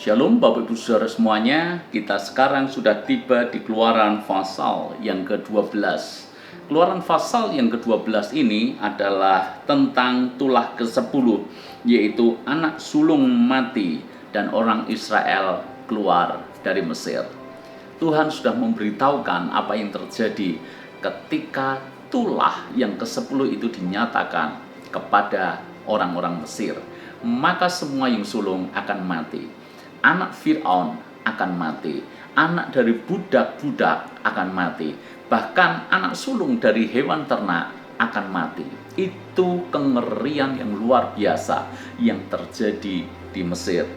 Shalom Bapak Ibu Saudara semuanya, kita sekarang sudah tiba di Keluaran pasal yang ke-12. Keluaran pasal yang ke-12 ini adalah tentang tulah ke-10, yaitu anak sulung mati dan orang Israel keluar dari Mesir. Tuhan sudah memberitahukan apa yang terjadi ketika tulah yang ke-10 itu dinyatakan kepada orang-orang Mesir. Maka semua yang sulung akan mati. Anak Fir'aun akan mati, anak dari budak-budak akan mati, bahkan anak sulung dari hewan ternak akan mati. Itu kengerian yang luar biasa yang terjadi di Mesir.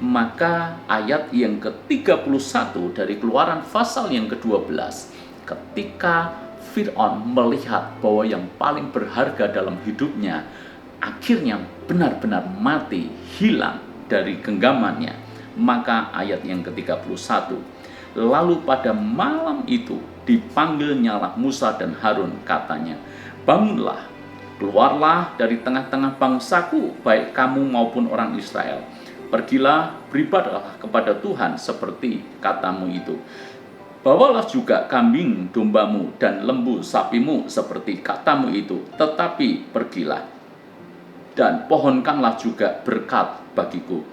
Maka ayat yang ke-31 dari Keluaran pasal yang ke-12, ketika Fir'aun melihat bahwa yang paling berharga dalam hidupnya akhirnya benar-benar mati, hilang dari genggamannya. Maka ayat yang ke-31, lalu pada malam itu dipanggilnyalah Musa dan Harun, katanya, bangunlah, keluarlah dari tengah-tengah bangsaku, baik kamu maupun orang Israel. Pergilah, beribadahlah kepada Tuhan seperti katamu itu. Bawalah juga kambing dombamu dan lembu sapimu seperti katamu itu. Tetapi pergilah dan pohonkanlah juga berkat bagiku.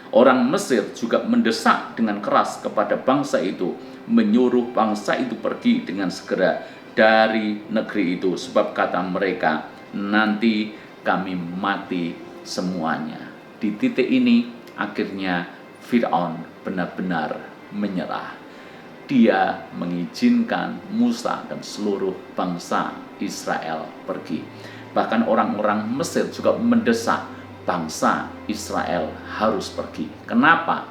Orang Mesir juga mendesak dengan keras kepada bangsa itu, menyuruh bangsa itu pergi dengan segera dari negeri itu, sebab kata mereka, nanti kami mati semuanya. Di titik ini akhirnya Fir'aun benar-benar menyerah. Dia mengizinkan Musa dan seluruh bangsa Israel pergi. Bahkan orang-orang Mesir juga mendesak bangsa Israel harus pergi. Kenapa?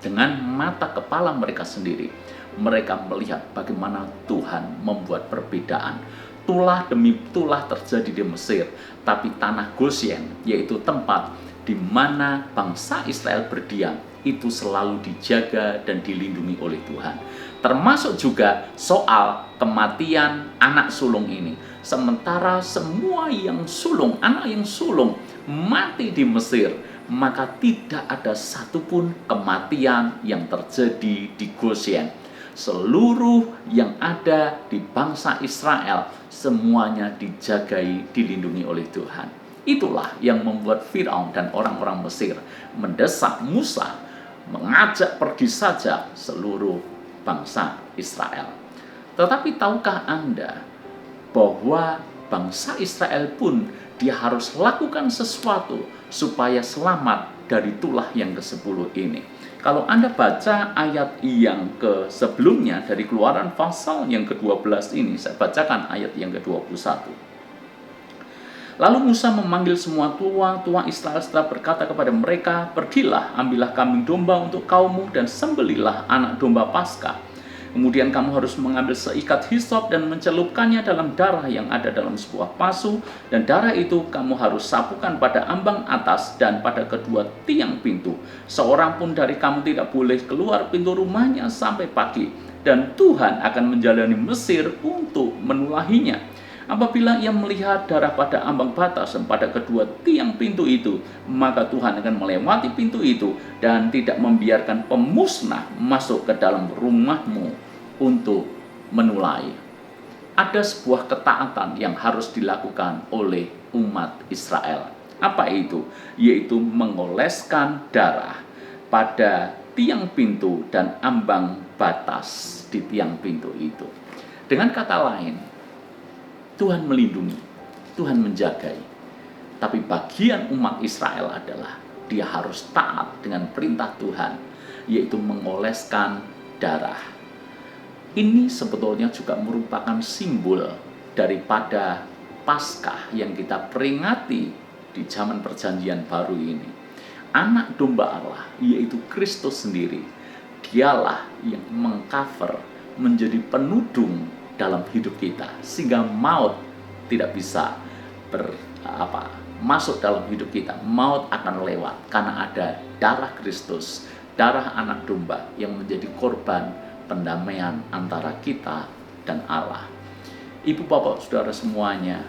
Dengan mata kepala mereka sendiri, mereka melihat bagaimana Tuhan membuat perbedaan. Tulah demi tulah terjadi di Mesir, tapi tanah Gosyen, yaitu tempat di mana bangsa Israel berdiam, itu selalu dijaga dan dilindungi oleh Tuhan. Termasuk juga soal kematian anak sulung ini. Sementara semua yang sulung, anak yang sulung mati di Mesir, maka tidak ada satupun kematian yang terjadi di Gosyen. Seluruh yang ada di bangsa Israel semuanya dijagai, dilindungi oleh Tuhan. Itulah yang membuat Fir'aun dan orang-orang Mesir mendesak Musa mengajak pergi saja seluruh bangsa Israel. Tetapi tahukah Anda bahwa bangsa Israel pun dia harus lakukan sesuatu supaya selamat dari tulah yang ke-10 ini. Kalau Anda baca ayat yang sebelumnya dari Keluaran pasal yang ke-12 ini, saya bacakan ayat yang ke-21. Lalu Musa memanggil semua tua Israel serta berkata kepada mereka, pergilah, ambillah kambing domba untuk kaummu dan sembelilah anak domba Paskah. Kemudian kamu harus mengambil seikat hisop dan mencelupkannya dalam darah yang ada dalam sebuah pasu, dan darah itu kamu harus sapukan pada ambang atas dan pada kedua tiang pintu. Seorang pun dari kamu tidak boleh keluar pintu rumahnya sampai pagi, dan Tuhan akan menjalani Mesir untuk menulahinya. Apabila ia melihat darah pada ambang batas dan pada kedua tiang pintu itu, maka Tuhan akan melewati pintu itu dan tidak membiarkan pemusnah masuk ke dalam rumahmu untuk menulai. Ada sebuah ketaatan yang harus dilakukan oleh umat Israel. Apa itu? Yaitu mengoleskan darah pada tiang pintu dan ambang batas di tiang pintu itu. Dengan kata lain, Tuhan melindungi, Tuhan menjagai. Tapi bagian umat Israel adalah dia harus taat dengan perintah Tuhan, yaitu mengoleskan darah. Ini sebetulnya juga merupakan simbol daripada Paskah yang kita peringati di zaman perjanjian baru ini. Anak domba Allah, yaitu Kristus sendiri, dialah yang mengcover, menjadi penudung dalam hidup kita, sehingga maut tidak bisa masuk dalam hidup kita. Maut akan lewat karena ada darah Kristus, darah anak domba yang menjadi korban pendamaian antara kita dan Allah. Ibu bapak saudara semuanya,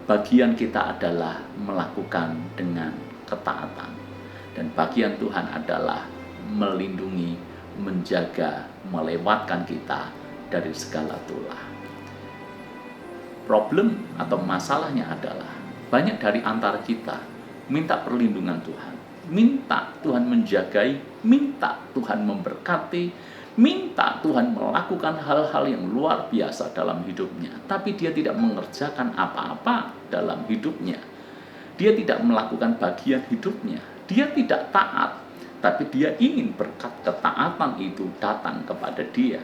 bagian kita adalah melakukan dengan ketaatan, dan bagian Tuhan adalah melindungi, menjaga, melewatkan kita dari segala tulah. Problem atau masalahnya adalah banyak dari antara kita minta perlindungan Tuhan, minta Tuhan menjagai, minta Tuhan memberkati, minta Tuhan melakukan hal-hal yang luar biasa dalam hidupnya, tapi dia tidak mengerjakan apa-apa dalam hidupnya. Dia tidak melakukan bagian hidupnya, dia tidak taat, tapi dia ingin berkat ketaatan itu datang kepada dia.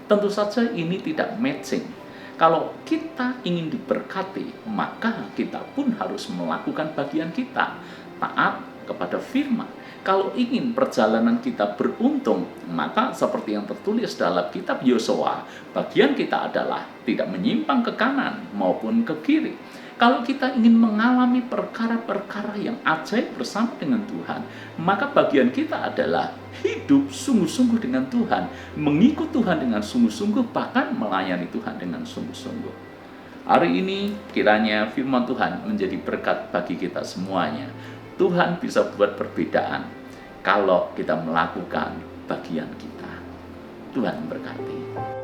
Tentu saja ini tidak matching. Kalau kita ingin diberkati, maka kita pun harus melakukan bagian kita, taat kepada firman. Kalau ingin perjalanan kita beruntung, maka seperti yang tertulis dalam kitab Yosua, bagian kita adalah tidak menyimpang ke kanan maupun ke kiri. Kalau kita ingin mengalami perkara-perkara yang ajaib bersama dengan Tuhan, maka bagian kita adalah hidup sungguh-sungguh dengan Tuhan, mengikut Tuhan dengan sungguh-sungguh, bahkan melayani Tuhan dengan sungguh-sungguh. Hari ini kiranya firman Tuhan menjadi berkat bagi kita semuanya. Tuhan bisa buat perbedaan kalau kita melakukan bagian kita. Tuhan memberkati.